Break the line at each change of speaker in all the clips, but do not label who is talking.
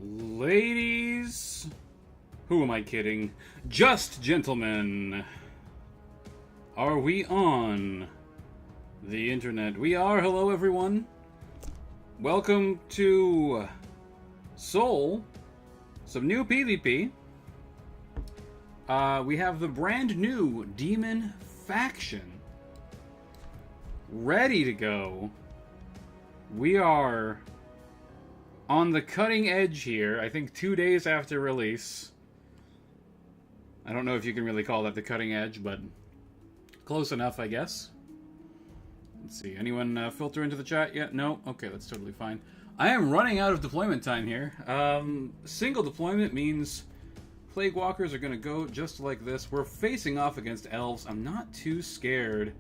Ladies, who am I kidding? Just gentlemen, are we on the internet? We are. Hello, everyone. Welcome to Soul, some new PvP. We have the brand new Demon Faction ready to go. We are on the cutting edge here, I think 2 days after release. I don't know if you can really call that the cutting edge, but close enough, I guess. Let's see, anyone filter into the chat yet? No? Okay, that's totally fine. I am running out of deployment time here. Single deployment means Plague Walkers are going to go just like this. We're facing off against elves. I'm not too scared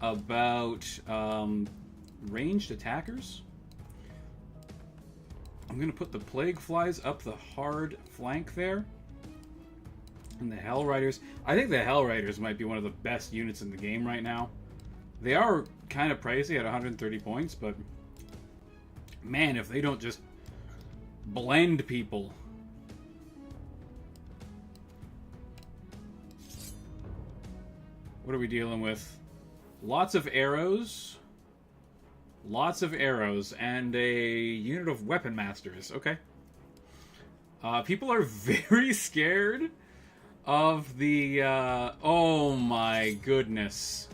about ranged attackers. I'm going to put the Plague Flies up the hard flank there. And the Hell Riders. I think the Hell Riders might be one of the best units in the game right now. They are kind of pricey at 130 points, but man, if they don't just blend people. What are we dealing with? Lots of arrows. Lots of arrows and a unit of weapon masters. Okay. People are very scared of the... oh my goodness.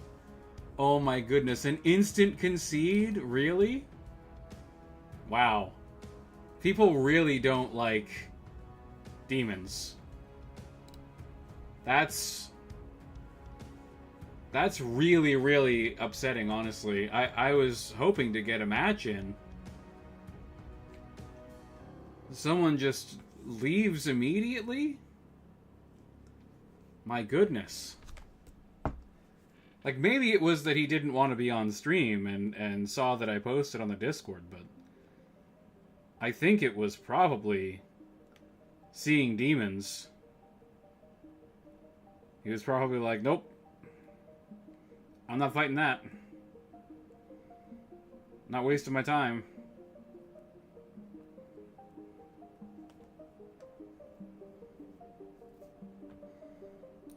Oh my goodness. An instant concede? Really? Wow. People really don't like demons. That's really, really upsetting, honestly. I was hoping to get a match in. Someone just leaves immediately? My goodness. Like, maybe it was that he didn't want to be on stream and saw that I posted on the Discord, but I think it was probably seeing demons. He was probably like, nope. I'm not fighting that. Not wasting my time.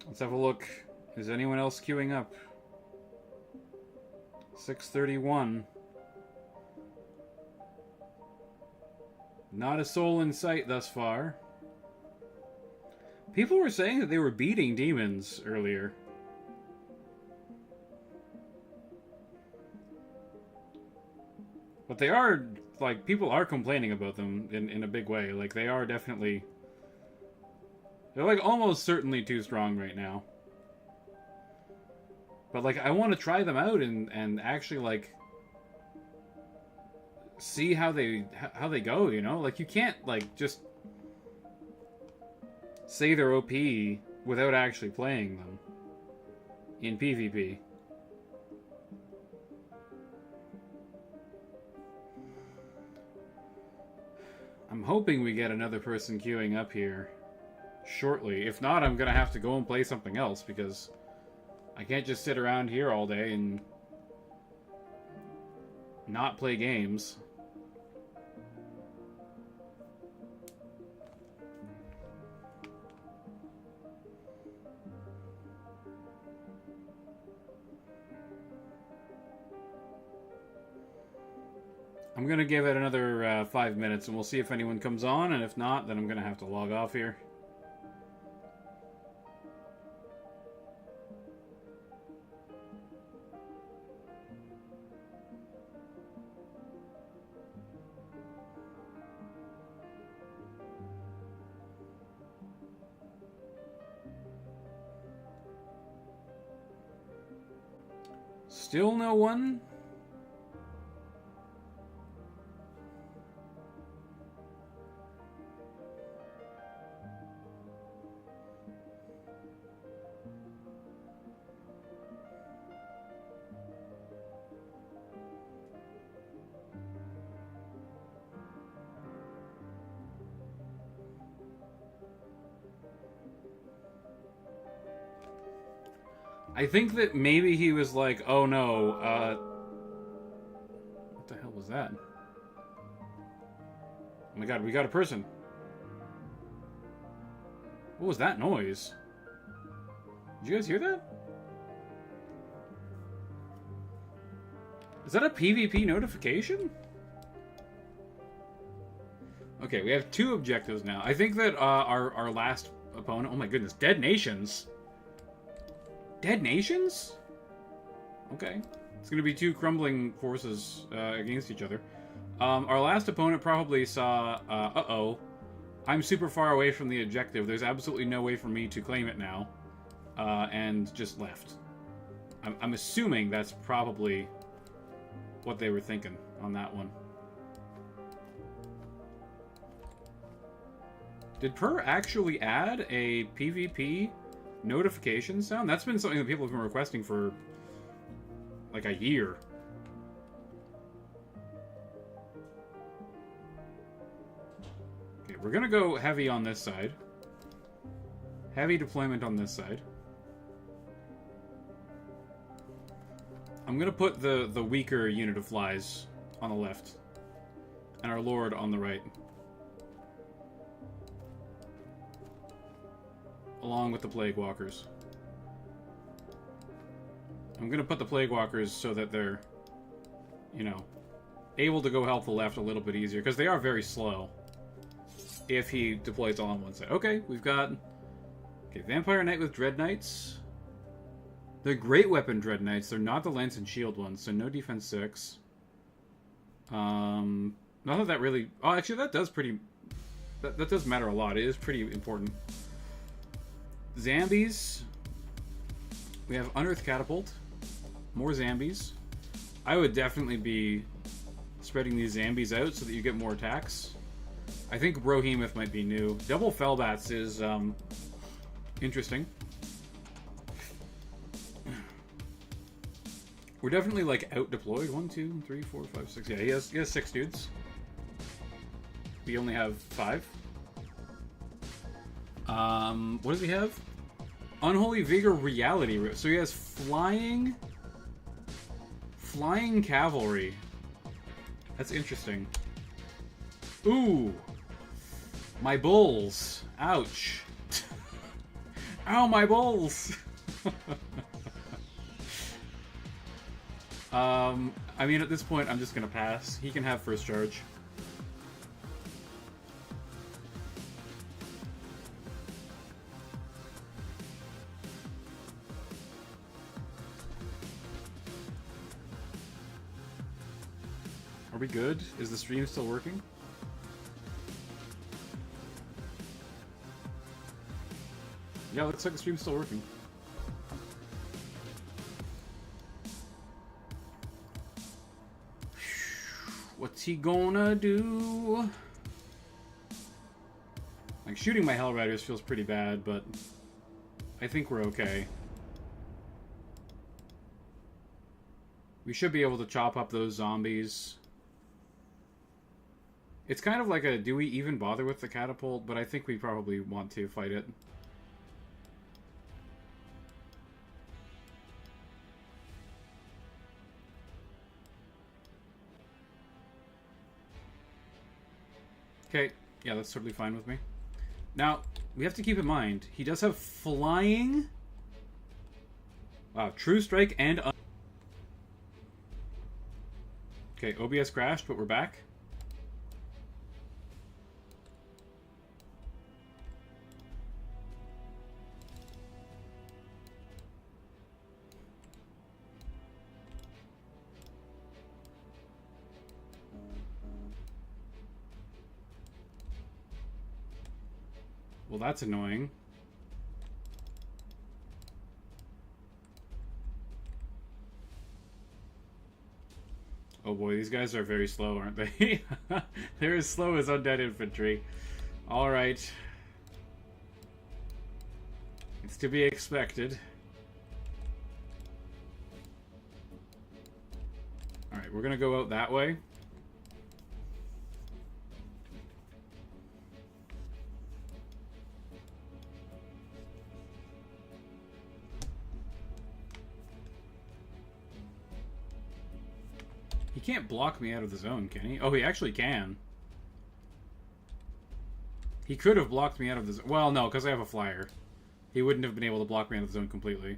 Let's have a look. Is anyone else queuing up? 6:31. Not a soul in sight thus far. People were saying that they were beating demons earlier. But they are, like, people are complaining about them in a big way. Like, they are definitely... They're, like, almost certainly too strong right now. But, like, I want to try them out and actually, like, see how they go, you know? Like, you can't, like, just say they're OP without actually playing them in PvP. I'm hoping we get another person queuing up here shortly. If not, I'm going to have to go and play something else because I can't just sit around here all day and not play games. I'm going to give it another 5 minutes and we'll see if anyone comes on, and if not, then I'm going to have to log off here. Still no one? I think that maybe he was like, oh no, what the hell was that? Oh my god, we got a person. What was that noise? Did you guys hear that? Is that a PvP notification? Okay, we have 2 objectives now. I think that our last opponent... Oh my goodness, Dead Nations? Dead Nations? Okay. It's going to be 2 crumbling forces against each other. Our last opponent probably saw... uh-oh. I'm super far away from the objective. There's absolutely no way for me to claim it now. And just left. I'm assuming that's probably what they were thinking on that one. Did Per actually add a PvP notification sound? That's been something that people have been requesting for like a year. Okay, we're gonna go heavy on this side. Heavy deployment on this side. I'm gonna put the weaker unit of flies on the left. And our lord on the right. Along with the Plague Walkers. I'm gonna put the Plague Walkers so that they're, you know, able to go help the left a little bit easier. Because they are very slow. If he deploys all on one side. Okay, we've got... Okay, Vampire Knight with Dread Knights. They're Great Weapon Dread Knights. They're not the Lance and Shield ones, so no defense 6. Not that that really... Oh, actually, that does pretty... That does matter a lot. It is pretty important. Zambies. We have Unearthed Catapult. More Zambies. I would definitely be spreading these Zambies out so that you get more attacks. I think Brohemoth might be new. Double Fellbats is interesting. We're definitely like out deployed. 1, 2, 3, 4, 5, 6. Yeah, he has 6 dudes. We only have 5. What does he have? Unholy Vigor Reality. So he has flying cavalry. That's interesting. Ooh. My bulls. Ouch. Ow, my bulls. I mean, at this point, I'm just gonna pass. He can have first charge. Are we good? Is the stream still working? Yeah, looks like the stream's still working. What's he gonna do? Like, shooting my Hell Riders feels pretty bad, but I think we're okay. We should be able to chop up those zombies. It's kind of like a, do we even bother with the catapult? But I think we probably want to fight it. Okay, yeah, that's totally fine with me. Now, we have to keep in mind, he does have flying... Wow, True Strike and... Okay, OBS crashed, but we're back. Well, that's annoying. Oh boy, these guys are very slow, aren't they? They're as slow as undead infantry. Alright. It's to be expected. Alright, we're gonna go out that way. He can't block me out of the zone, can he? Oh, he actually can. He could have blocked me out of the zone. Well, no, because I have a flyer. He wouldn't have been able to block me out of the zone completely.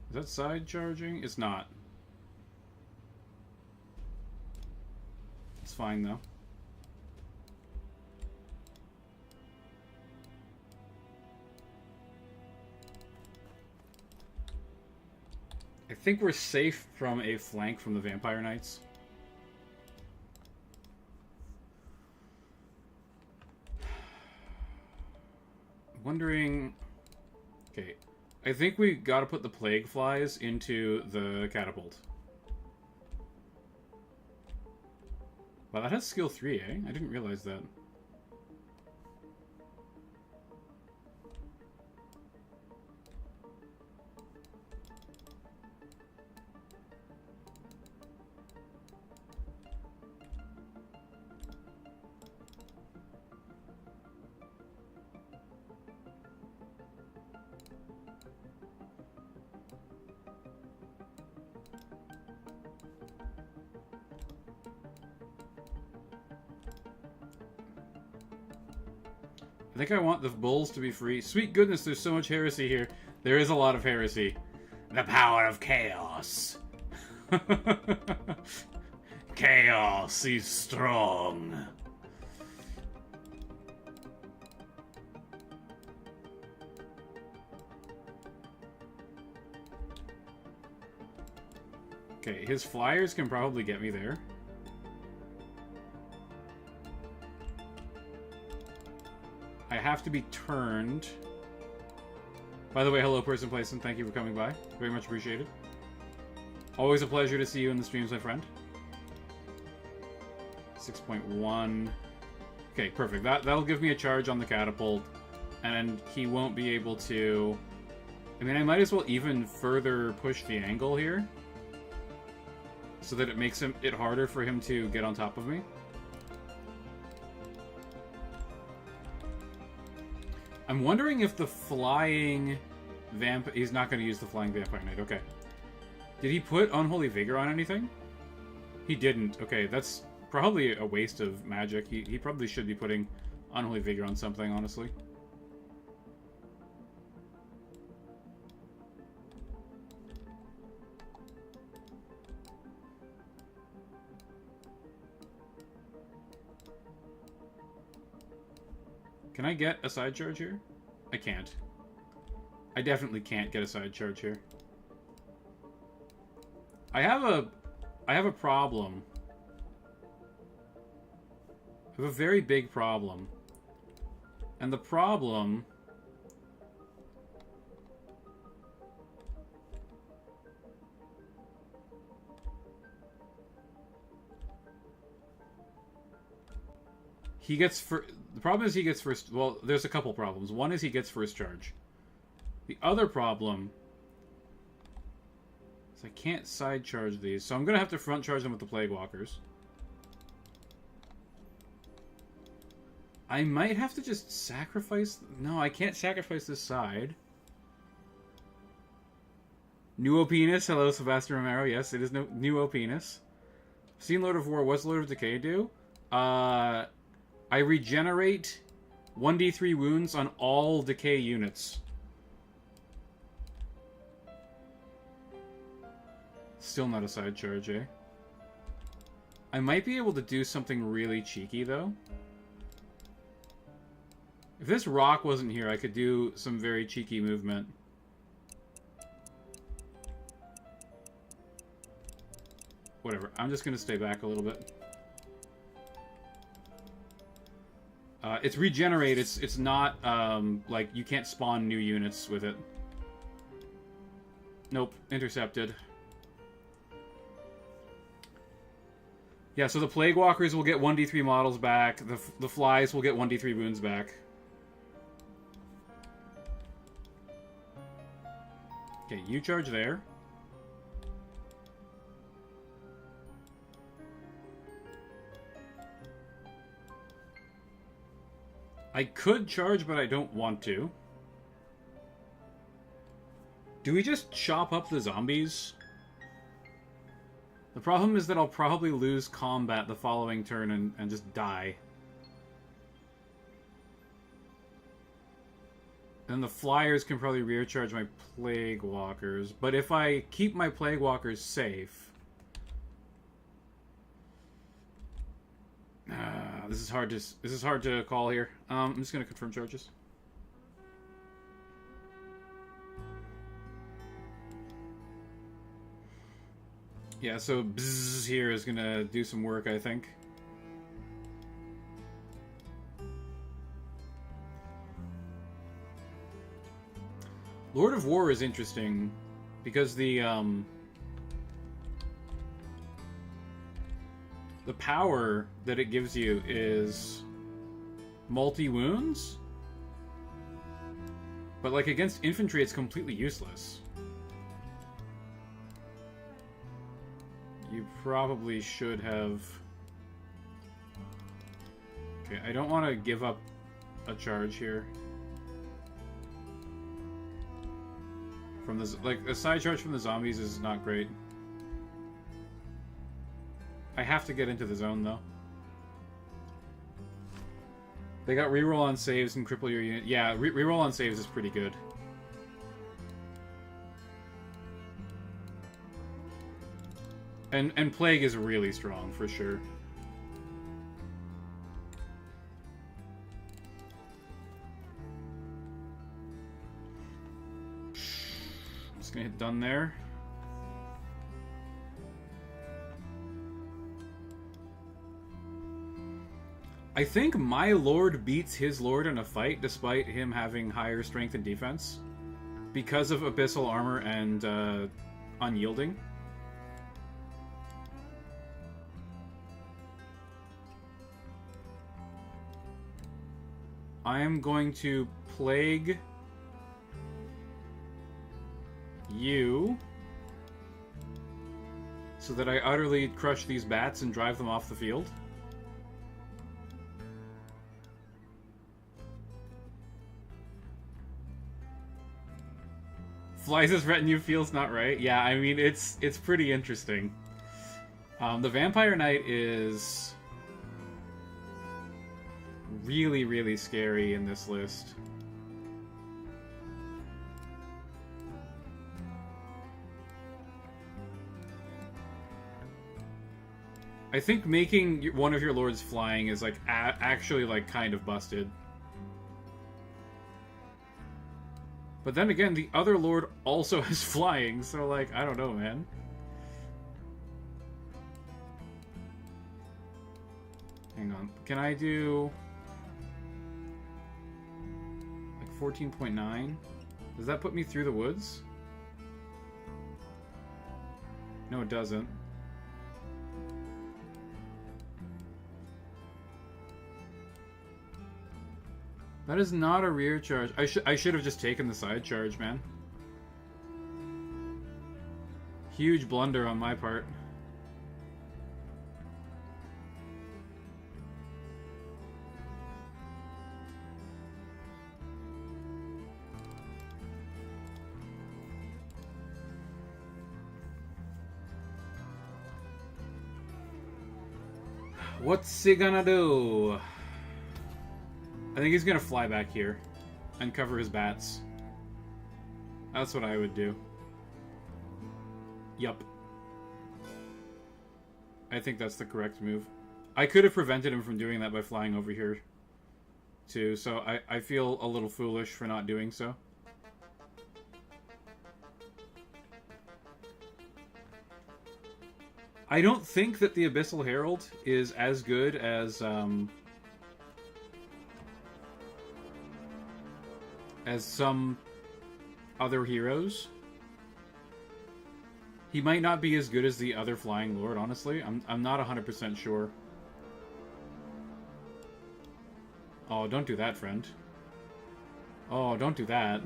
Is that side charging? It's not. It's fine, though. I think we're safe from a flank from the Vampire Knights. Wondering... Okay. I think we gotta put the Plague Flies into the catapult. Wow, that has skill 3, eh? I didn't realize that. I think I want the bulls to be free. Sweet goodness, there's so much heresy here. There is a lot of heresy. The power of chaos. Chaos is strong. Okay, his flyers can probably get me there. I have to be turned. By the way, hello, person placed, and thank you for coming by. Very much appreciated. Always a pleasure to see you in the streams, my friend. 6.1. Okay, perfect. That'll give me a charge on the catapult, and he won't be able to... I mean, I might as well even further push the angle here, so that it makes it harder for him to get on top of me. I'm wondering if the flying he's not going to use the flying Vampire Knight. Okay. Did he put Unholy Vigor on anything? He didn't. Okay, that's probably a waste of magic. He probably should be putting Unholy Vigor on something, honestly. Can I get a side charge here? I can't. I definitely can't get a side charge here. I have a problem. I have a very big problem. And the problem... He gets the problem is he gets first... Well, there's a couple problems. One is he gets first charge. The other problem is I can't side charge these, so I'm going to have to front charge them with the Plague Walkers. I might have to just sacrifice... No, I can't sacrifice this side. New Penis. Hello, Sebastian Romero. Yes, it is New Penis. Seen Lord of War. What's Lord of Decay do? I regenerate 1d3 wounds on all decay units. Still not a side charge, eh? I might be able to do something really cheeky, though. If this rock wasn't here, I could do some very cheeky movement. Whatever, I'm just gonna stay back a little bit. It's regenerate, it's not, like, you can't spawn new units with it. Nope, intercepted. Yeah, so the Plague Walkers will get 1d3 models back, the Flies will get 1d3 wounds back. Okay, you charge there. I could charge, but I don't want to. Do we just chop up the zombies? The problem is that I'll probably lose combat the following turn and just die. And the flyers can probably recharge my plague walkers, but if I keep my plague walkers safe... this is hard to call here. I'm just gonna confirm charges. Yeah, so bzzz here is gonna do some work, I think. Lord of War is interesting because the power that it gives you is multi-wounds, but like against infantry it's completely useless. You probably should have... Okay, I don't want to give up a charge here. From this, like, a side charge from the zombies is not great. I have to get into the zone, though. They got reroll on saves and cripple your unit. Yeah, reroll on saves is pretty good. And Plague is really strong, for sure. I'm just gonna hit done there. I think my lord beats his lord in a fight despite him having higher strength and defense because of abyssal armor and unyielding. I am going to plague you so that I utterly crush these bats and drive them off the field. Flies' retinue feels not right. Yeah, I mean, it's pretty interesting. The Vampire Knight is really, really scary in this list. I think making one of your lords flying is like actually like kind of busted. But then again, the other lord also has flying, so like, I don't know, man. Hang on. Can I do like 14.9? Does that put me through the woods? No, it doesn't. That is not a rear charge. I should have just taken the side charge, man. Huge blunder on my part. What's he gonna do? I think he's gonna fly back here and cover his bats. That's what I would do. Yup. I think that's the correct move. I could have prevented him from doing that by flying over here, too, so I feel a little foolish for not doing so. I don't think that the Abyssal Herald is as good as some other heroes. He might not be as good as the other Flying Lord, honestly. I'm not 100% sure. Oh, don't do that, friend. Oh, don't do that.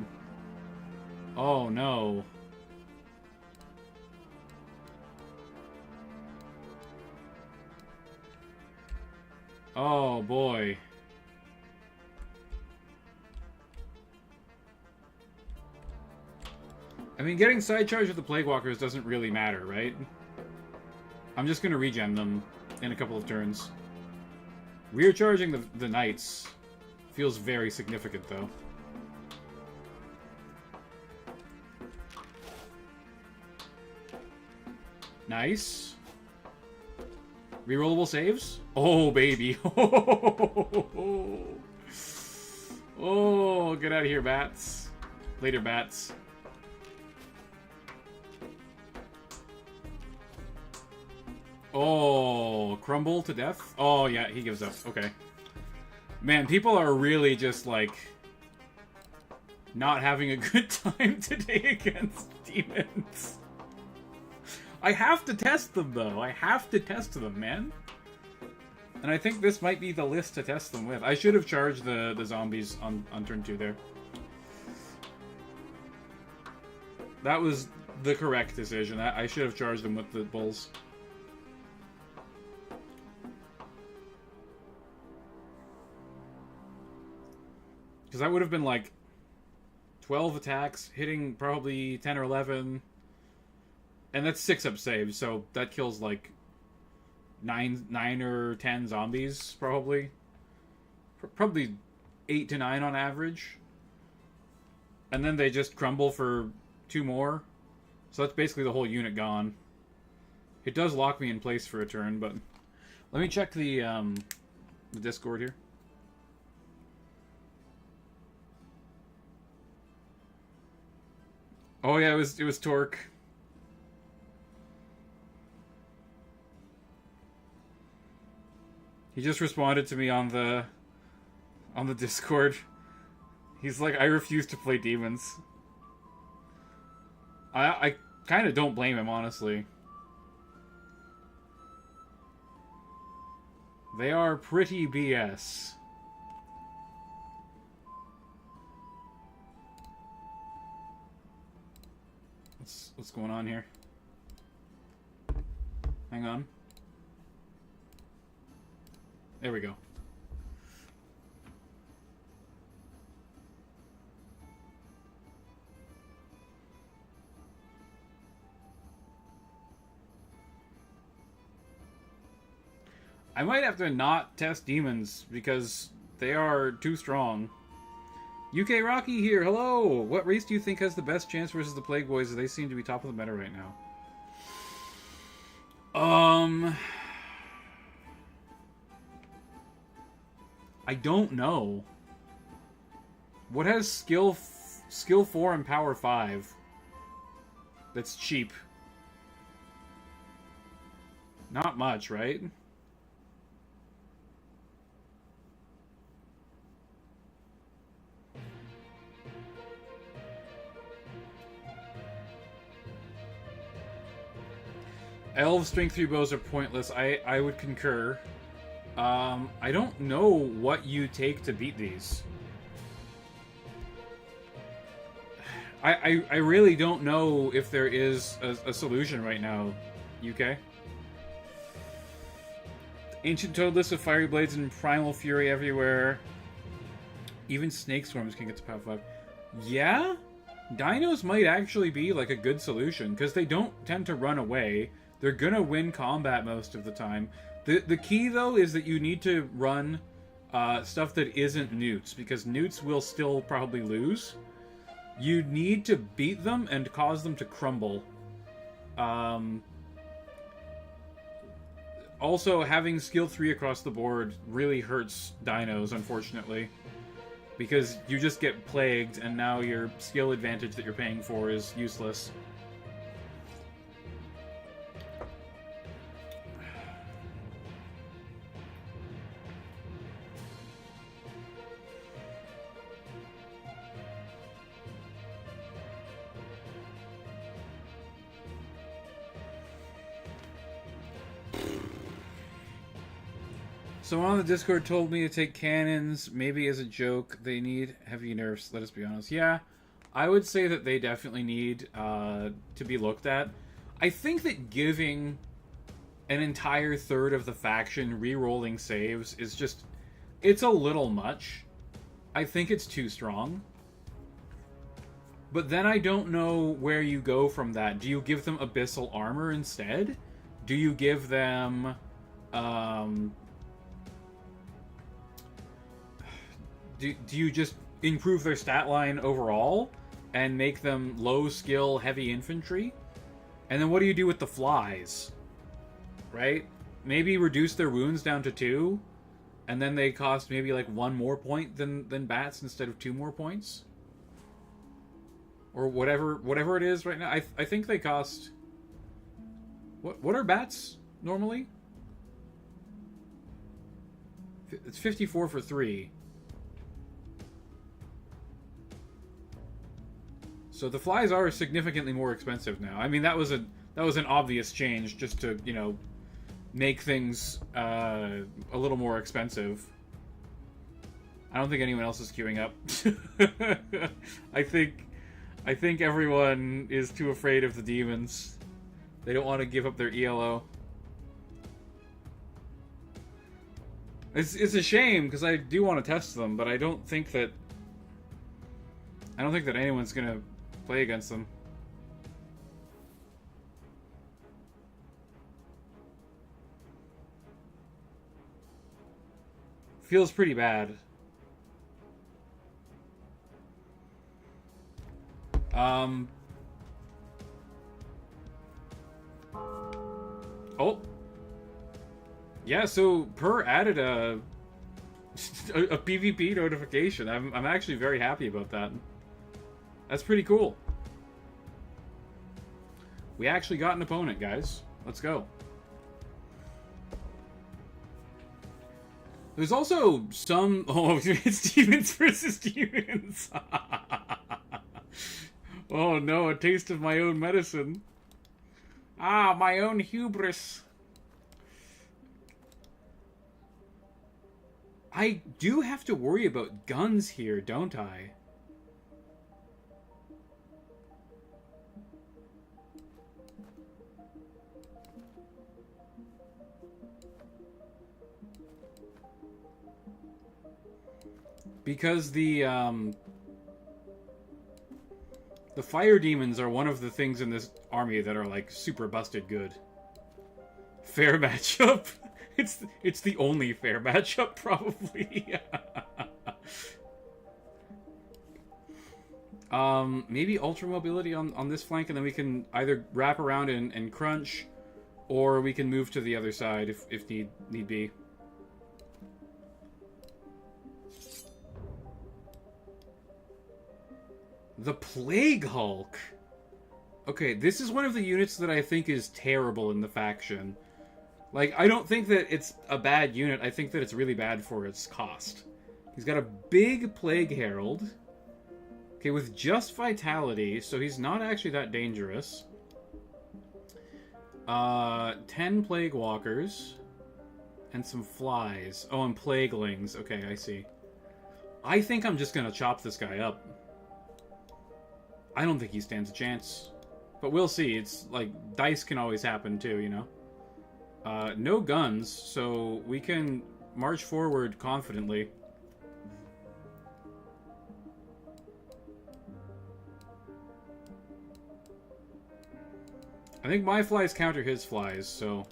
Oh, no. Oh, boy. I mean, getting side charge with the Plague Walkers doesn't really matter, right? I'm just gonna regen them in a couple of turns. Rear charging the Knights feels very significant, though. Nice. Rerollable saves? Oh, baby. Oh, get out of here, bats. Later, bats. Oh, crumble to death? Oh, yeah, he gives up. Okay. Man, people are really just, like, not having a good time today against demons. I have to test them, though. I have to test them, man. And I think this might be the list to test them with. I should have charged the zombies on turn 2 there. That was the correct decision. I should have charged them with the bulls. Because that would have been like 12 attacks, hitting probably 10 or 11. And that's 6-up saves, so that kills like 9 or 10 zombies, probably. Probably 8 to 9 on average. And then they just crumble for 2 more. So that's basically the whole unit gone. It does lock me in place for a turn, but... Let me check the Discord here. Oh yeah, it was Torque. He just responded to me on the Discord. He's like, I refuse to play demons. I kind of don't blame him, honestly. They are pretty BS. What's going on here? Hang on. There we go. I might have to not test demons because they are too strong. UK Rocky here, hello! What race do you think has the best chance versus the Plague Boys? They seem to be top of the meta right now. I don't know. What has skill 4 and power 5? That's cheap. Not much, right? Elves strength 3 bows are pointless. I would concur. I don't know what you take to beat these. I really don't know if there is a solution right now, UK. Ancient Toadless with Fiery Blades and Primal Fury everywhere. Even Snake Swarms can get to power 5. Yeah? Dinos might actually be like a good solution, because they don't tend to run away. They're gonna win combat most of the time. The key, though, is that you need to run stuff that isn't newts, because newts will still probably lose. You need to beat them and cause them to crumble. Also, having skill 3 across the board really hurts dinos, unfortunately. Because you just get plagued, and now your skill advantage that you're paying for is useless. Someone on the Discord told me to take cannons, maybe as a joke. They need heavy nerfs, let us be honest. Yeah, I would say that they definitely need to be looked at. I think that giving an entire third of the faction re-rolling saves is just... It's a little much. I think it's too strong. But then I don't know where you go from that. Do you give them abyssal armor instead? Do you give them... Do you just improve their stat line overall and make them low skill heavy infantry? And then what do you do with the flies? Right? Maybe reduce their wounds down to 2, and then they cost maybe like 1 more point than bats instead of 2 more points? Or whatever it is right now. I think they cost... What are bats normally? It's 54 for 3. So the flies are significantly more expensive now. I mean, that was an obvious change just to, you know, make things a little more expensive. I don't think anyone else is queuing up. I think everyone is too afraid of the demons. They don't want to give up their ELO. It's a shame because I do want to test them, but I don't think that anyone's gonna play against them. Feels pretty bad. Oh. Yeah, so Per added a PvP notification. I'm actually very happy about that. That's pretty cool. We actually got an opponent, guys. Let's go. There's also some... Oh, it's demons versus demons. Oh no, a taste of my own medicine. Ah, my own hubris. I do have to worry about guns here, don't I? Because the fire demons are one of the things in this army that are like super busted good. Fair matchup. It's the only fair matchup probably. Maybe ultra mobility on this flank, and then we can either wrap around and crunch, or we can move to the other side if need be. The Plague Hulk! Okay, this is one of the units that I think is terrible in the faction. Like, I don't think that it's a bad unit, I think that it's really bad for its cost. He's got a big Plague Herald. Okay, with just Vitality, so he's not actually that dangerous. 10 Plague Walkers. And some Flies. Oh, and Plaguelings. Okay, I see. I think I'm just gonna chop this guy up. I don't think he stands a chance. But we'll see. It's like, dice can always happen too, you know? No guns, so we can march forward confidently. I think my flies counter his flies, so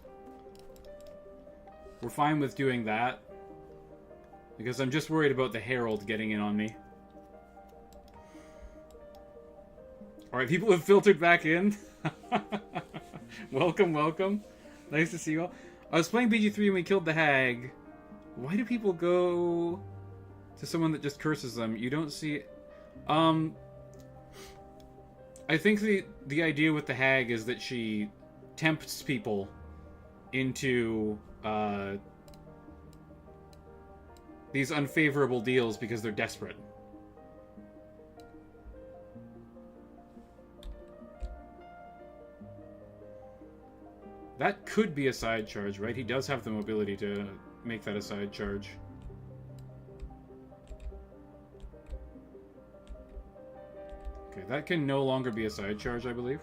we're fine with doing that. Because I'm just worried about the Herald getting in on me. Alright, people have filtered back in. Welcome, welcome. Nice to see you all. I was playing BG3 and we killed the hag. Why do people go to someone that just curses them? You don't see... I think the idea with the hag is that she tempts people into these unfavorable deals because they're desperate. That could be a side charge, right? He does have the mobility to make that a side charge. Okay, that can no longer be a side charge, I believe.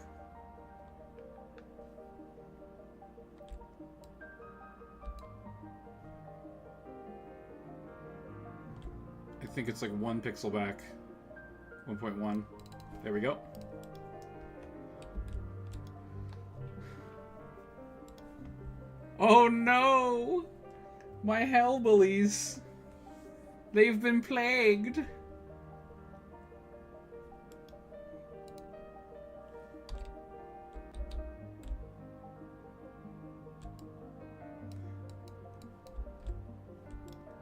I think it's like 1 pixel back. 1.1. There we go. Oh no! My hellbillies! They've been plagued!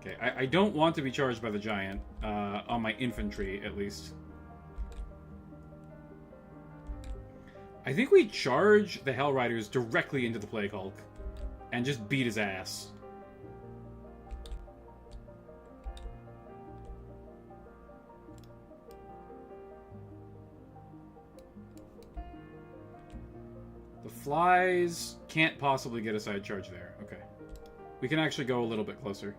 Okay, I don't want to be charged by the giant, on my infantry, at least. I think we charge the Hell Riders directly into the Plague Hulk, and just beat his ass. The flies can't possibly get a side charge there. Okay. We can actually go a little bit closer.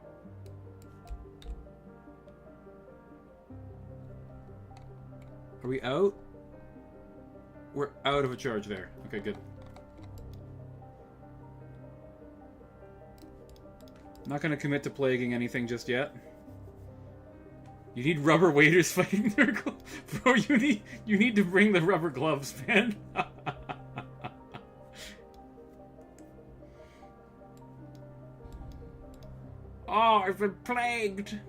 Are we out? We're out of a charge there. Okay, good. Not gonna commit to plaguing anything just yet. You need rubber waders fighting their gloves. Bro, you need to bring the rubber gloves, man. Oh, I've been plagued.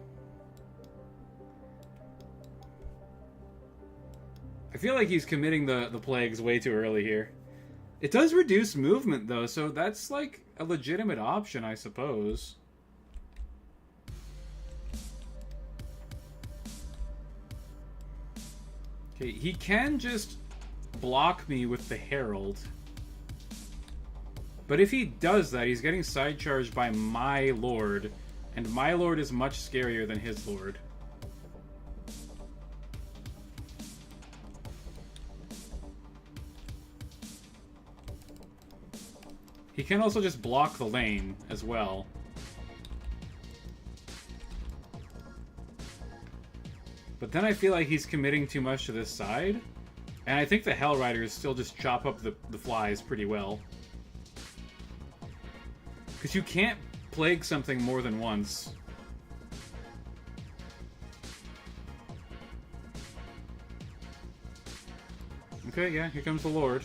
I feel like he's committing the plagues way too early here. It does reduce movement, though, so that's, like, a legitimate option, I suppose. Okay, he can just block me with the Herald. But if he does that, he's getting side charged by my Lord, and my Lord is much scarier than his Lord. He can also just block the lane as well. But then I feel like he's committing too much to this side. And I think the Hell Riders still just chop up the flies pretty well. Because you can't plague something more than once. Okay, yeah, here comes the Lord.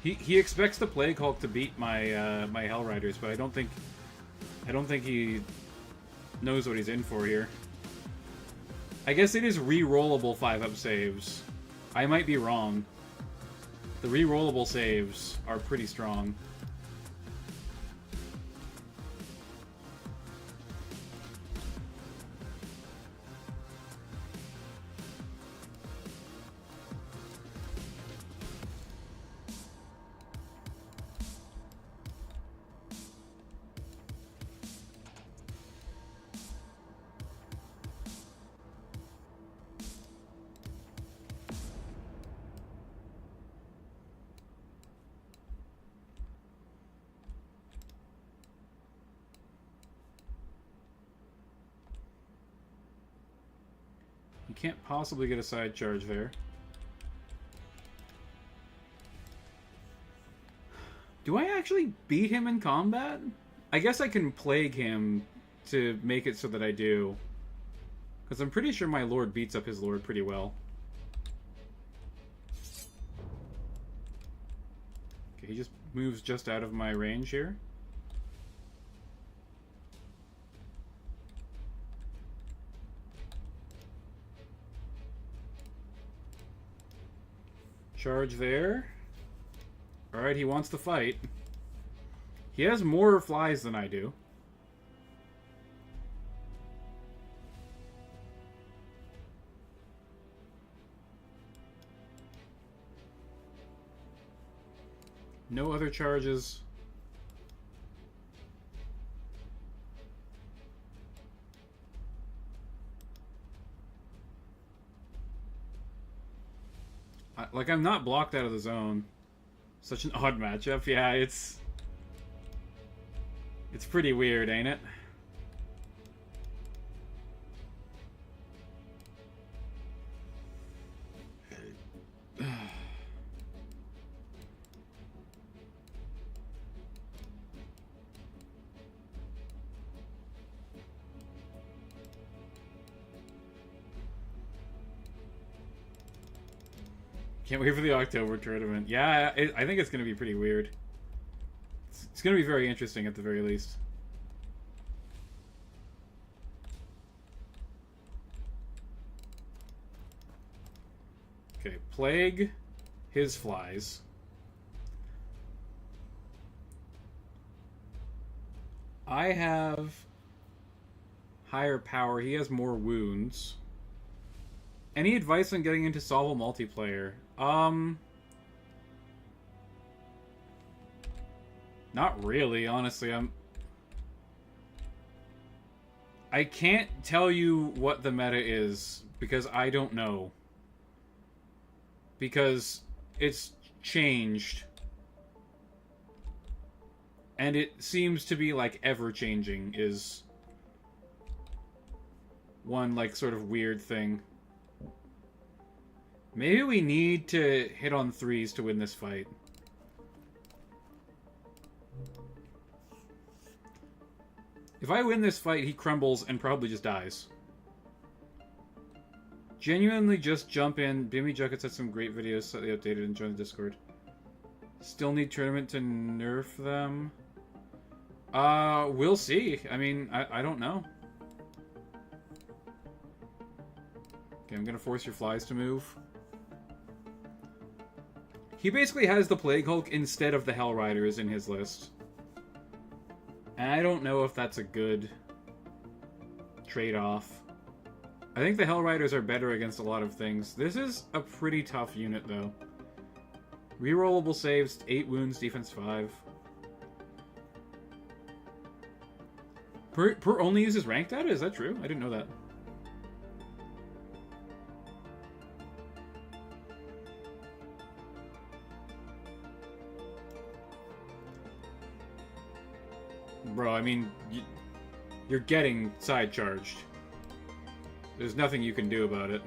He expects the Plague Hulk to beat my my Hell Riders, but I don't think he knows what he's in for here. I guess it is re-rollable 5-up saves. I might be wrong. The re-rollable saves are pretty strong. You can't possibly get a side charge there. Do I actually beat him in combat? I guess I can plague him to make it so that I do. Because I'm pretty sure my Lord beats up his Lord pretty well. Okay, he just moves just out of my range here. Charge there. Alright, he wants to fight. He has more flies than I do. No other charges. Like, I'm not blocked out of the zone. Such an odd matchup. Yeah, it's pretty weird, ain't it? Can't wait for the October tournament. Yeah, I think it's going to be pretty weird. It's going to be very interesting at the very least. Okay, Plague, his flies. I have higher power. He has more wounds. Any advice on getting into SOVL multiplayer? Not really, honestly. I can't tell you what the meta is because I don't know. Because it's changed. And it seems to be like ever-changing is one like sort of weird thing. Maybe we need to hit on 3s to win this fight. If I win this fight, he crumbles and probably just dies. Genuinely just jump in. Bimmy Juckets had some great videos, slightly updated, and join the Discord. Still need tournament to nerf them? We'll see. I mean, I don't know. Okay, I'm gonna force your flies to move. He basically has the Plague Hulk instead of the Hell Riders in his list. And I don't know if that's a good trade-off. I think the Hell Riders are better against a lot of things. This is a pretty tough unit, though. Rerollable saves, 8 wounds, defense 5. Per only uses ranked data? Is that true? I didn't know that. Bro, I mean, you're getting side charged. There's nothing you can do about it.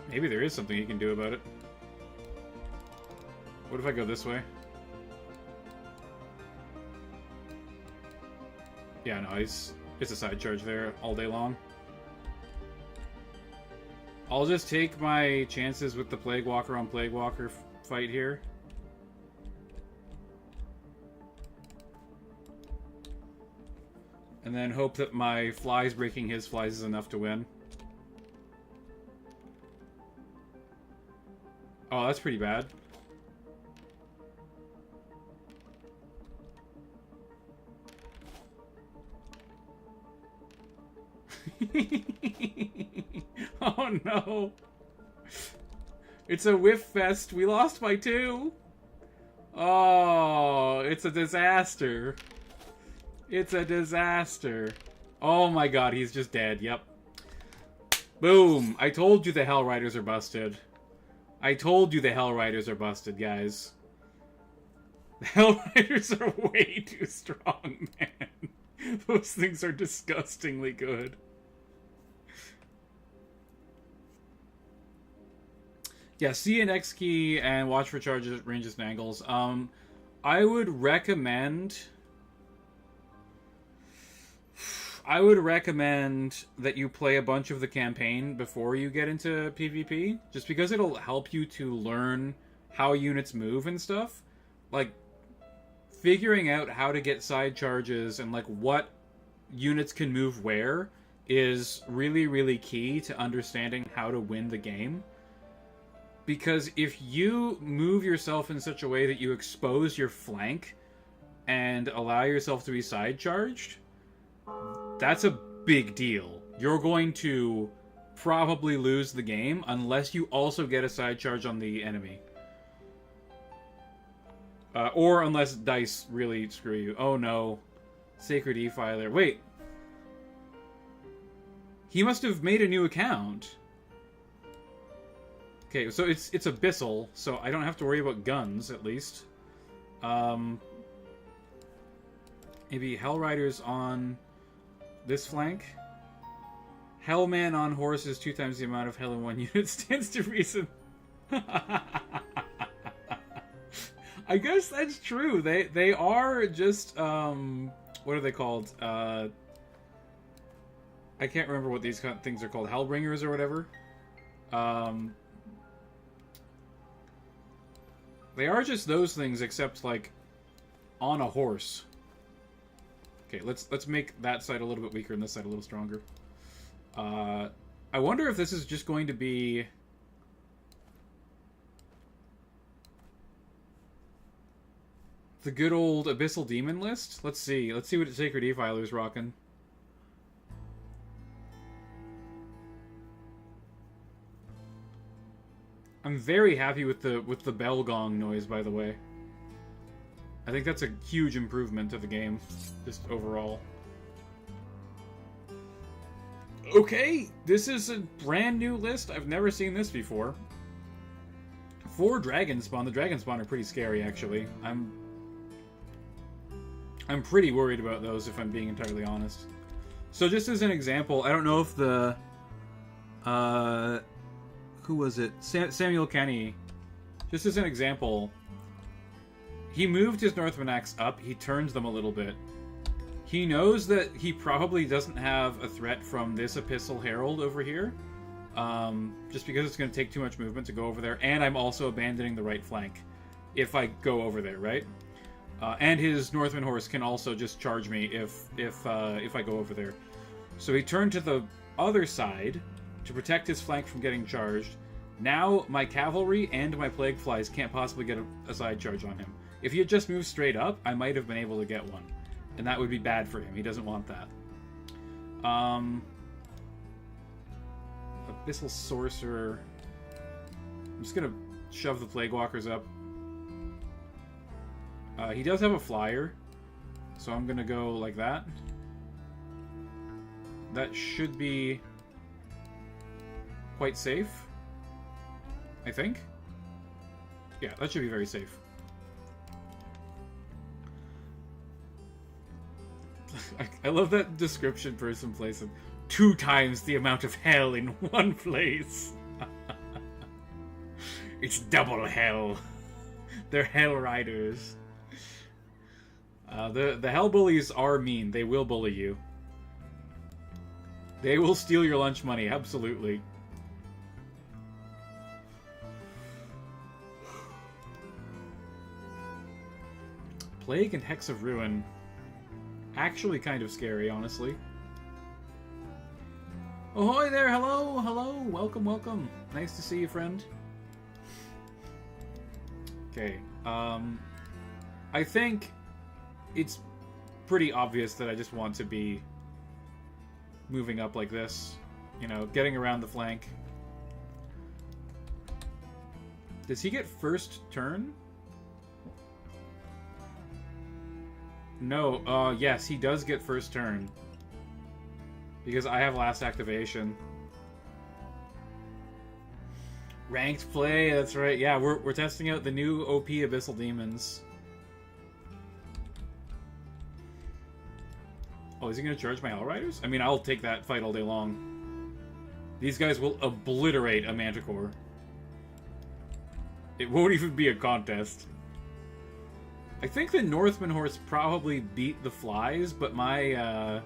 Maybe there is something you can do about it. What if I go this way? Yeah, no, it's a side charge there all day long. I'll just take my chances with the Plague Walker on Plague Walker fight here. And then hope that my flies breaking his flies is enough to win. Oh, that's pretty bad. Oh no! It's a whiff fest. We lost by 2. Oh, it's a disaster. It's a disaster. Oh my god, he's just dead. Yep. Boom. I told you the Hell Riders are busted. I told you the Hell Riders are busted, guys. The Hell Riders are way too strong, man. Those things are disgustingly good. Yeah, C and X key and watch for charges, ranges, and angles. I would recommend that you play a bunch of the campaign before you get into PvP, just because it'll help you to learn how units move and stuff. Like, figuring out how to get side charges and, like, what units can move where is really, really key to understanding how to win the game. Because if you move yourself in such a way that you expose your flank and allow yourself to be side charged, that's a big deal. You're going to probably lose the game unless you also get a side charge on the enemy. Or unless dice really screw you. Oh no. Sacred E-Filer. Wait. He must have made a new account. Okay, so it's Abyssal, so I don't have to worry about guns, at least. Maybe Hell Riders on this flank. Hellman on horse is 2 times the amount of Hell in 1 unit. Stands to reason. I guess that's true. They are just what are they called? I can't remember what these kind of things are called. Hellbringers or whatever. They are just those things, except like on a horse. Okay, let's make that side a little bit weaker and this side a little stronger. I wonder if this is just going to be the good old Abyssal Demon list. Let's see. Let's see what Sacred Defiler's rocking. I'm very happy with the bell gong noise, by the way. I think that's a huge improvement to the game, just overall. Okay, this is a brand new list. I've never seen this before. 4 Dragon Spawn. The Dragon Spawn are pretty scary, actually. I'm pretty worried about those, if I'm being entirely honest. So just as an example, I don't know if the... who was it? Samuel Kenny. Just as an example, he moved his Northman Axe up. He turns them a little bit. He knows that he probably doesn't have a threat from this Abyssal Herald over here. Just because it's going to take too much movement to go over there. And I'm also abandoning the right flank if I go over there, right? And his Northman horse can also just charge me if I go over there. So he turned to the other side to protect his flank from getting charged. Now my cavalry and my plague flies can't possibly get a side charge on him. If he had just moved straight up, I might have been able to get one. And that would be bad for him. He doesn't want that. Abyssal Sorcerer. I'm just gonna shove the Plague Walkers up. He does have a flyer, so I'm gonna go like that. That should be quite safe, I think. Yeah, that should be very safe. I love that description person placing 2 times the amount of hell in one place. It's double hell. They're hell riders. The hell bullies are mean. They will bully you. They will steal your lunch money, absolutely. Plague and Hex of Ruin. Actually kind of scary, honestly. Ahoy there, hello, hello, welcome, welcome. Nice to see you, friend. Okay, I think it's pretty obvious that I just want to be moving up like this. You know, getting around the flank. Does he get first turn? No, yes, he does get first turn. Because I have last activation. Ranked play, that's right. Yeah, we're testing out the new OP Abyssal Demons. Oh, is he going to charge my Hellriders? I mean, I'll take that fight all day long. These guys will obliterate a Manticore. It won't even be a contest. I think the Northman horse probably beat the flies, but my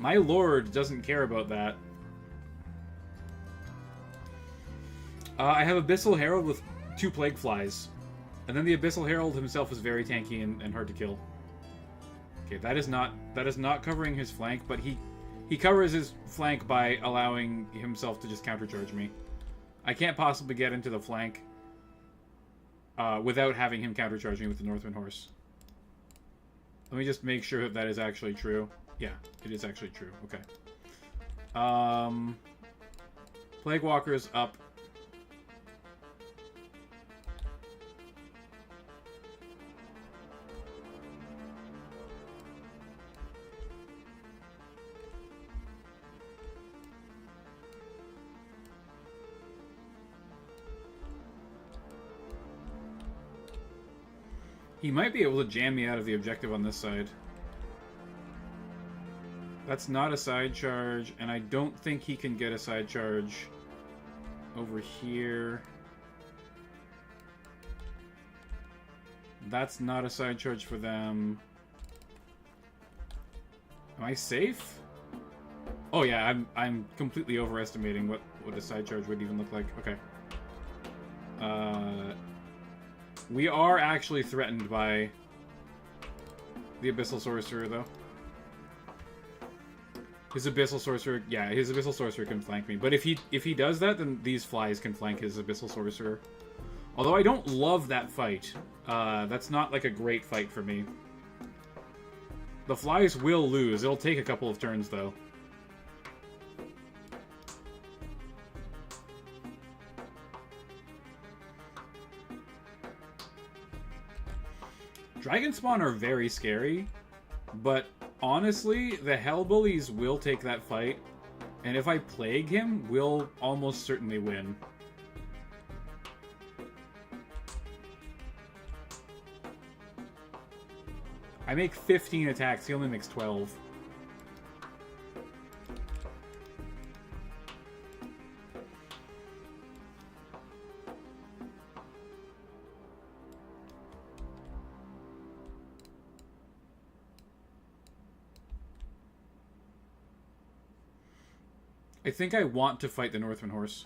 lord doesn't care about that. I have Abyssal Herald with 2 Plague Flies. And then the Abyssal Herald himself is very tanky and hard to kill. Okay, that is not covering his flank, but he covers his flank by allowing himself to just countercharge me. I can't possibly get into the flank without having him countercharge me with the Northman horse. Let me just make sure that that is actually true. Yeah, it is actually true. Okay. Plague Walkers up. He might be able to jam me out of the objective on this side. That's not a side charge, and I don't think he can get a side charge over here. That's not a side charge for them. Am I safe? Oh yeah, I'm completely overestimating what a side charge would even look like. Okay. We are actually threatened by the Abyssal Sorcerer, though. His Abyssal Sorcerer, yeah, his Abyssal Sorcerer can flank me. But if he does that, then these flies can flank his Abyssal Sorcerer. Although I don't love that fight. That's not like a great fight for me. The flies will lose. It'll take a couple of turns, though. Dragon Spawn are very scary, but honestly, the Hell Bullies will take that fight, and if I Plague him, we'll almost certainly win. I make 15 attacks, he only makes 12. I think I want to fight the Northman Horse.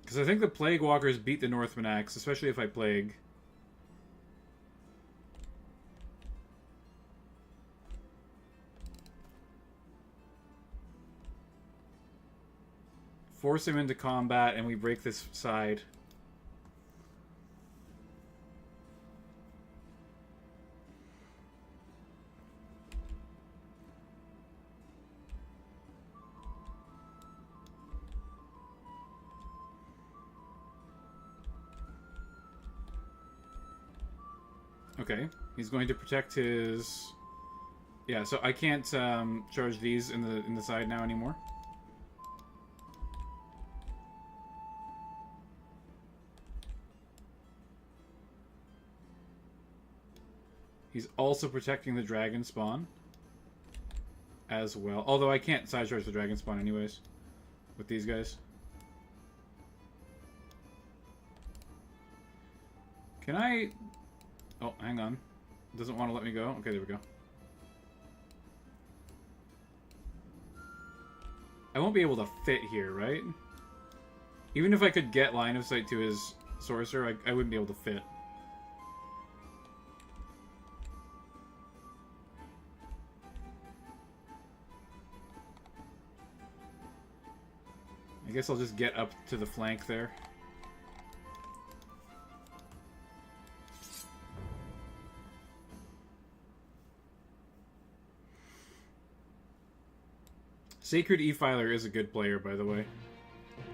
Because I think the Plague Walkers beat the Northman Axe, especially if I Plague. Force him into combat and we break this side. Okay, he's going to protect his... Yeah, so I can't charge these in the side now anymore. He's also protecting the dragon spawn as well. Although I can't side charge the dragon spawn anyways with these guys. Can I... Oh, hang on. It doesn't want to let me go. Okay, there we go. I won't be able to fit here, right? Even if I could get line of sight to his sorcerer, I wouldn't be able to fit. I guess I'll just get up to the flank there. Sacred E-Filer is a good player, by the way.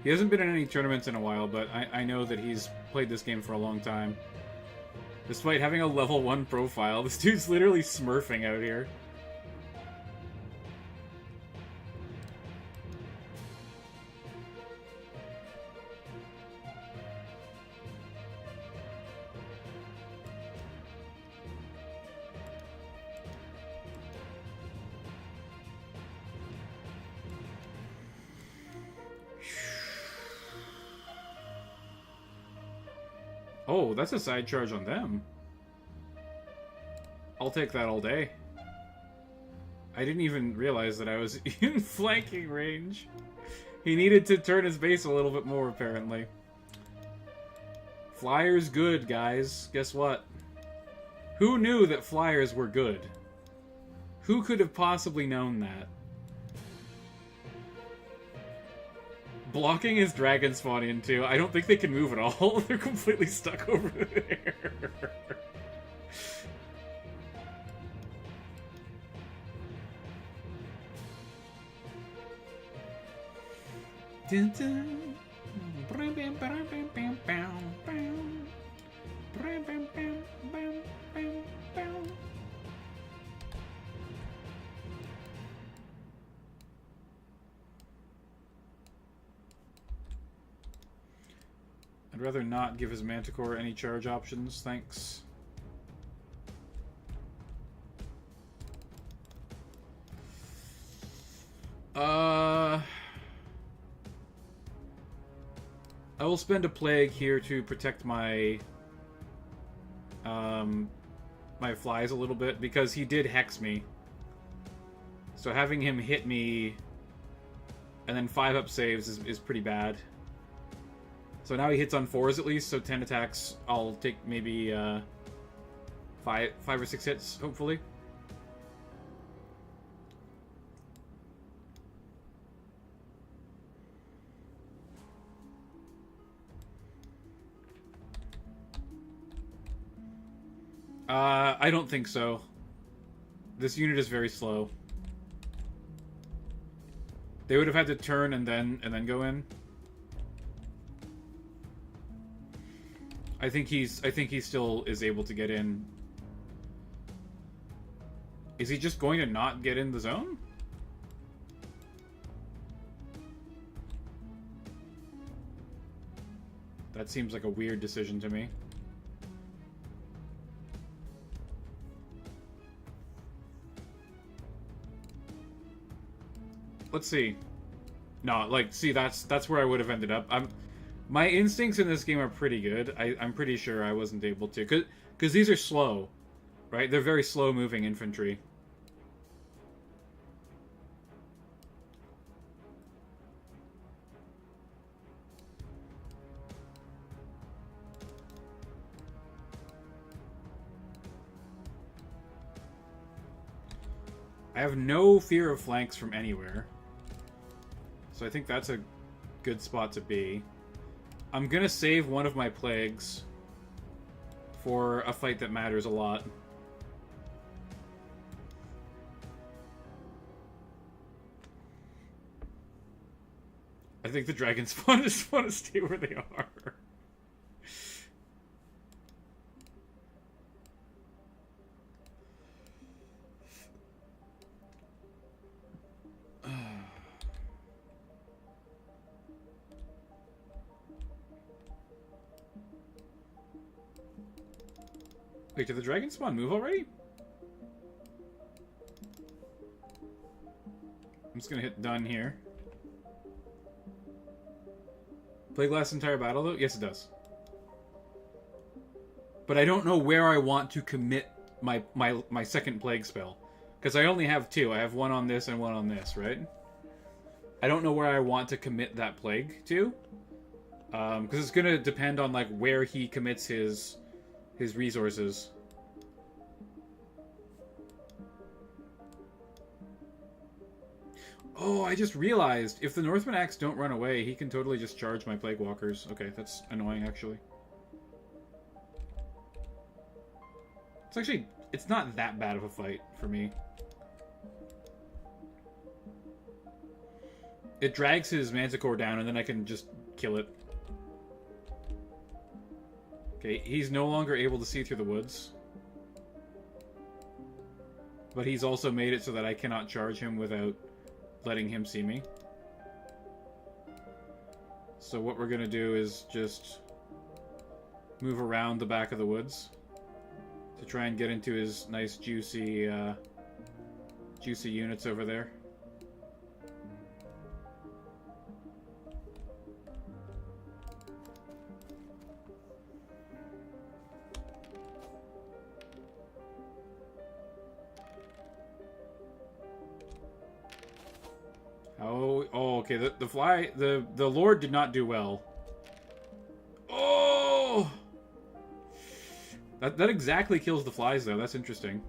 He hasn't been in any tournaments in a while, but I know that he's played this game for a long time. Despite having a level 1 profile, this dude's literally smurfing out here. Oh, that's a side charge on them. I'll take that all day. I didn't even realize that I was in flanking range. He needed to turn his base a little bit more, apparently. Flyers good, guys. Guess what? Who knew that flyers were good? Who could have possibly known that? Blocking is dragon spawning too. I don't think they can move at all. They're completely stuck over there. I'd rather not give his Manticore any charge options, thanks. I will spend a plague here to protect my my flies a little bit, because he did hex me. So having him hit me and then 5-up saves is pretty bad. So now he hits on 4s at least, so 10 attacks. I'll take maybe 5 or 6 hits, hopefully. I don't think so. This unit is very slow. They would have had to turn and then go in. I think he still is able to get in. Is he just going to not get in the zone? That seems like a weird decision to me. Let's see. No, like, see, that's where I would have ended up. My instincts in this game are pretty good. I'm pretty sure I wasn't able to, because these are slow, right? They're very slow-moving infantry. I have no fear of flanks from anywhere. So I think that's a good spot to be. I'm gonna save one of my plagues for a fight that matters a lot. I think the dragon spawn just want to stay where they are. Wait, did the dragon spawn move already? I'm just gonna hit done here. Plague lasts entire battle though? Yes, it does. But I don't know where I want to commit my second plague spell. Because I only have 2. I have one on this and one on this, right? I don't know where I want to commit that plague to. Because it's gonna depend on like where he commits his resources. Oh, I just realized, if the Northman Axe don't run away, he can totally just charge my Plague Walkers. Okay, that's annoying, actually. It's not that bad of a fight for me. It drags his Manticore down, and then I can just kill it. Okay, he's no longer able to see through the woods. But he's also made it so that I cannot charge him without letting him see me. So what we're gonna do is just move around the back of the woods to try and get into his nice juicy units over there. Oh, okay. The Lord did not do well. Oh, that exactly kills the flies though. That's interesting.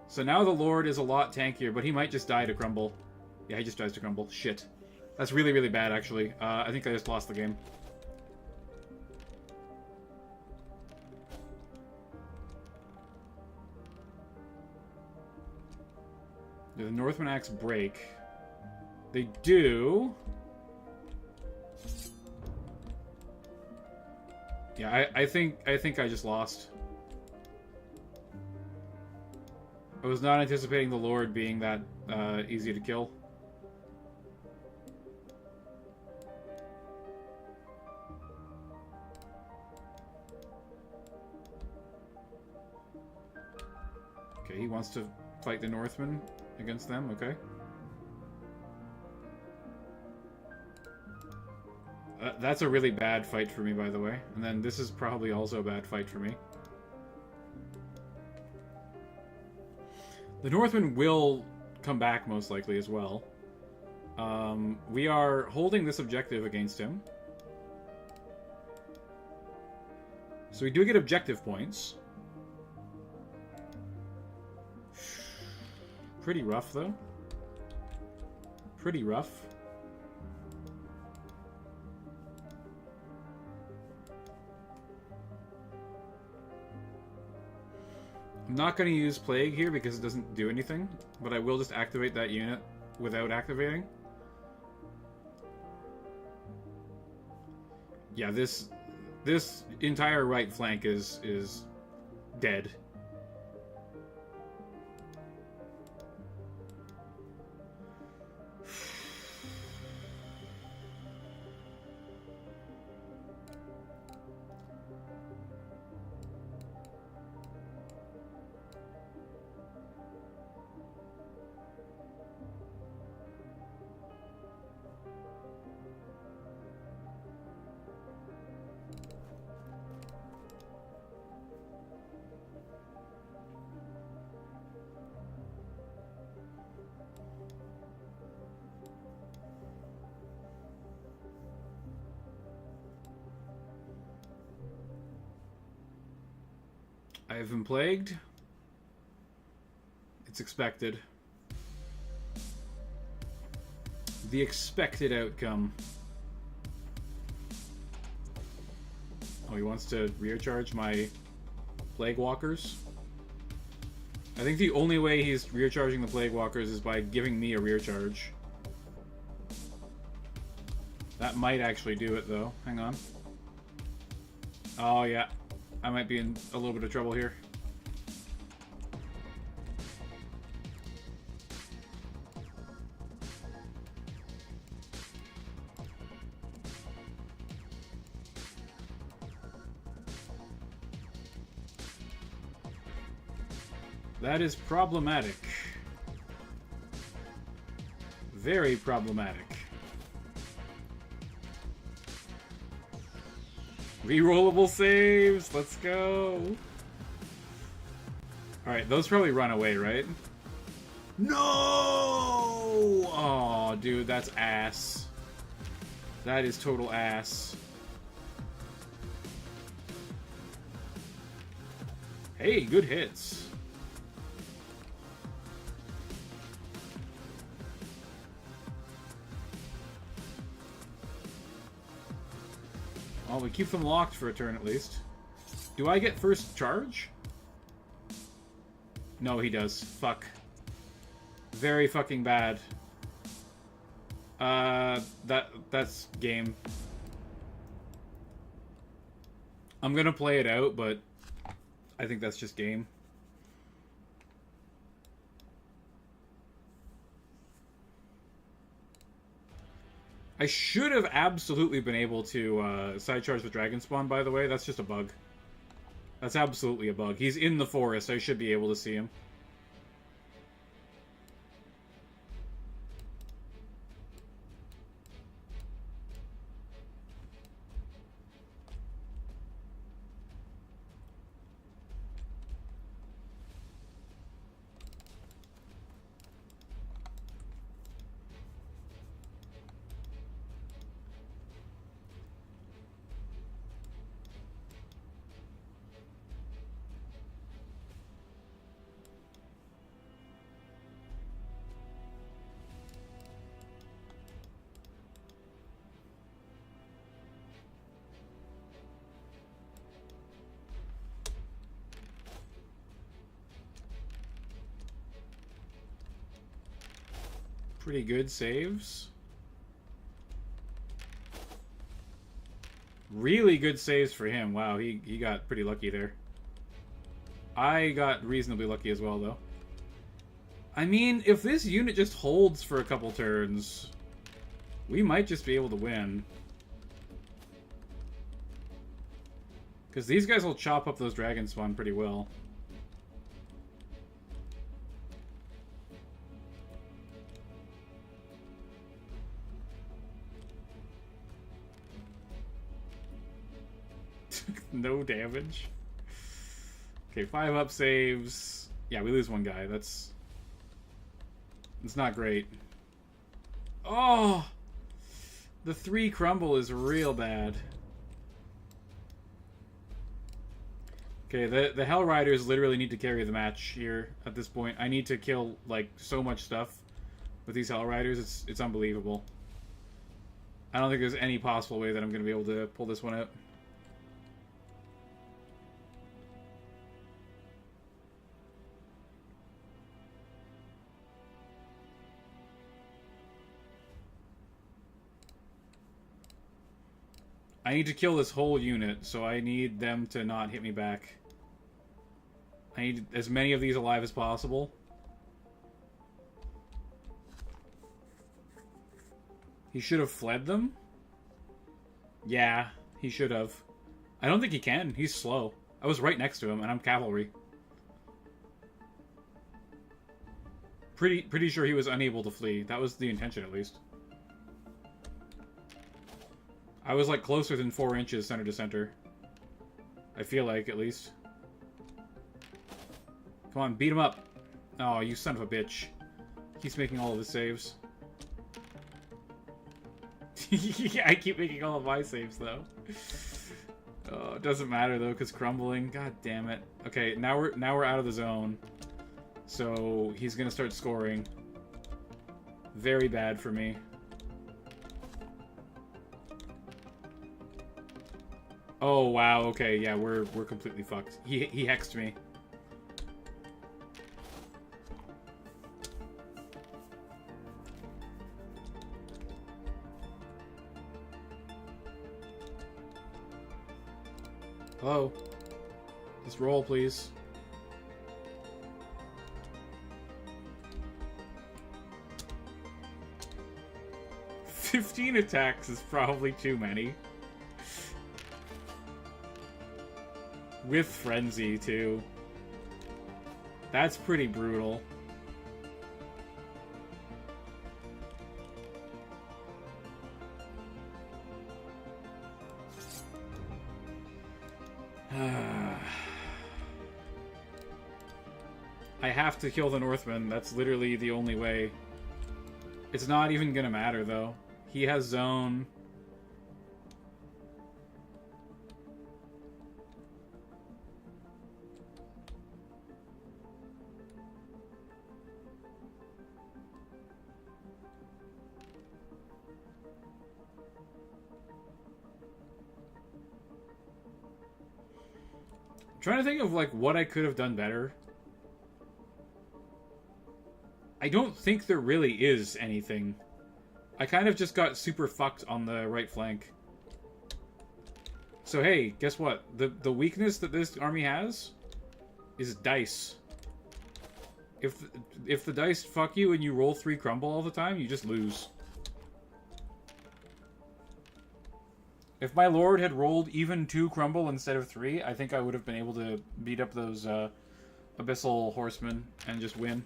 So now the Lord is a lot tankier, but he might just die to crumble. Yeah, he just dies to crumble. Shit, that's really, really bad actually. I think I just lost the game. Did the Northman Axe break? They do. Yeah, I think I just lost. I was not anticipating the Lord being that easy to kill. Okay, he wants to fight the Northmen against them, okay. That's a really bad fight for me, by the way. And then this is probably also a bad fight for me. The Northmen will come back, most likely, as well. We are holding this objective against him. So we do get objective points. Pretty rough, though. Pretty rough. I'm not going to use Plague here because it doesn't do anything, but I will just activate that unit without activating. Yeah, this entire right flank is dead. I have been plagued. It's expected. The expected outcome. Oh, he wants to rear charge my Plague Walkers? I think the only way he's rear charging the Plague Walkers is by giving me a rear charge. That might actually do it, though. Hang on. Oh, yeah. I might be in a little bit of trouble here. That is problematic. Very problematic. Rerollable saves! Let's go! Alright, those probably run away, right? No! Oh, dude, that's ass. That is total ass. Hey, good hits. Well, we keep them locked for a turn at least. Do I get first charge? No, he does. Fuck. Very fucking bad. That's game. I'm gonna play it out, but I think that's just game. I should have absolutely been able to side charge the Dragon Spawn, by the way. That's just a bug. That's absolutely a bug. He's in the forest. I should be able to see him. Pretty good saves. Really good saves for him. Wow, he got pretty lucky there. I got reasonably lucky as well, though. I mean, if this unit just holds for a couple turns, we might just be able to win. Because these guys will chop up those Dragon Spawn pretty well. No damage. Okay, 5 up saves. Yeah, we lose one guy. That's not great. Oh! The 3 crumble is real bad. Okay, the Hell Riders literally need to carry the match here at this point. I need to kill, like, so much stuff with these Hell Riders. It's unbelievable. I don't think there's any possible way that I'm going to be able to pull this one out. I need to kill this whole unit, so I need them to not hit me back. I need as many of these alive as possible. He should have fled them? Yeah, he should have. I don't think he can. He's slow. I was right next to him, and I'm cavalry. Pretty sure he was unable to flee. That was the intention, at least. I was, like, closer than 4 inches center to center. I feel like, at least. Come on, beat him up. Oh, you son of a bitch. Keeps making all of his saves. Yeah, I keep making all of my saves, though. Oh, it doesn't matter, though, because crumbling. God damn it. Okay, now we're out of the zone. So, he's gonna start scoring. Very bad for me. Oh, wow, okay, yeah, we're completely fucked. He hexed me. Hello? Just roll, please. "15 attacks is probably too many. With Frenzy, too. That's pretty brutal. I have to kill the Northman. That's literally the only way. It's not even gonna matter, though. He has zone. I'm trying to think of, like, what I could have done better. I don't think there really is anything. I kind of just got super fucked on the right flank. So hey, guess what? The weakness that this army has is dice. If the dice fuck you and you roll 3 crumble all the time, you just lose. If my lord had rolled even 2 crumble instead of 3, I think I would have been able to beat up those abyssal horsemen and just win.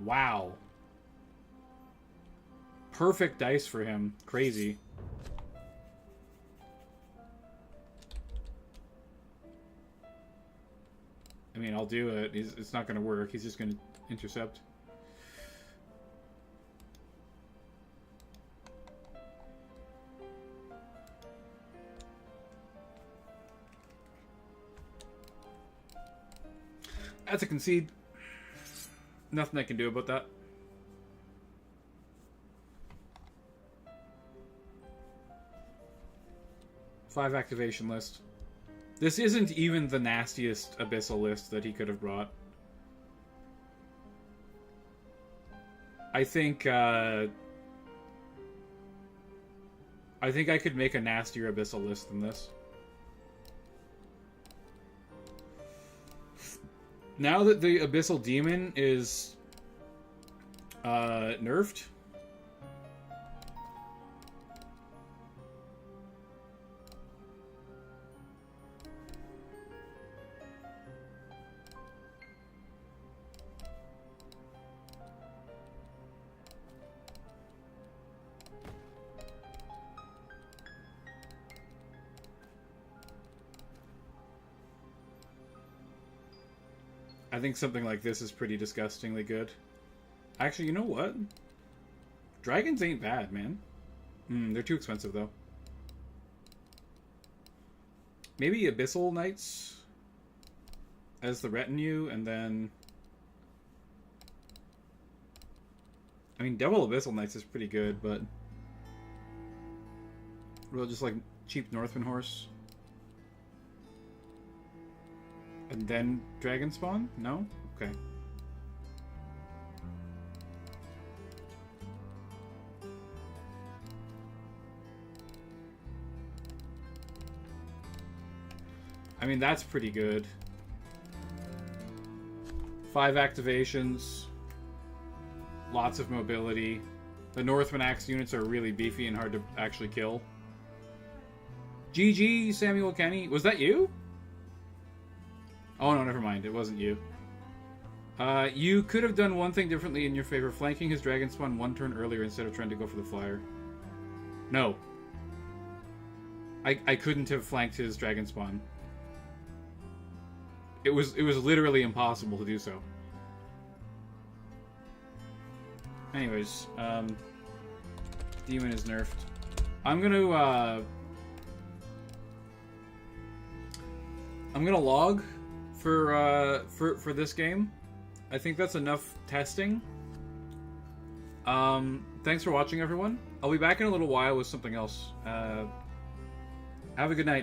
Wow. Perfect dice for him. Crazy. I mean, I'll do it. It's not going to work. He's just going to intercept. That's a concede. Nothing I can do about that. Five activation list. This isn't even the nastiest abyssal list that he could have brought. I think I could make a nastier abyssal list than this. Now that the Abyssal Demon is nerfed, I think something like this is pretty disgustingly good. Actually, you know what? Dragons ain't bad, man. They're too expensive, though. Maybe Abyssal Knights as the retinue, and then... I mean, Double Abyssal Knights is pretty good, but... Well, just like cheap Northman horse. And then Dragon Spawn? No? Okay. I mean, that's pretty good. 5 activations. Lots of mobility. The Northman Axe units are really beefy and hard to actually kill. GG, Samuel Kenny. Was that you? Oh, no, never mind. It wasn't you. You could have done one thing differently in your favor. Flanking his Dragon Spawn 1 turn earlier instead of trying to go for the flyer. No. I couldn't have flanked his Dragon Spawn. It was literally impossible to do so. Anyways, Demon is nerfed. I'm gonna log for this game. I think that's enough testing. Thanks for watching, everyone. I'll be back in a little while with something else. Have a good night.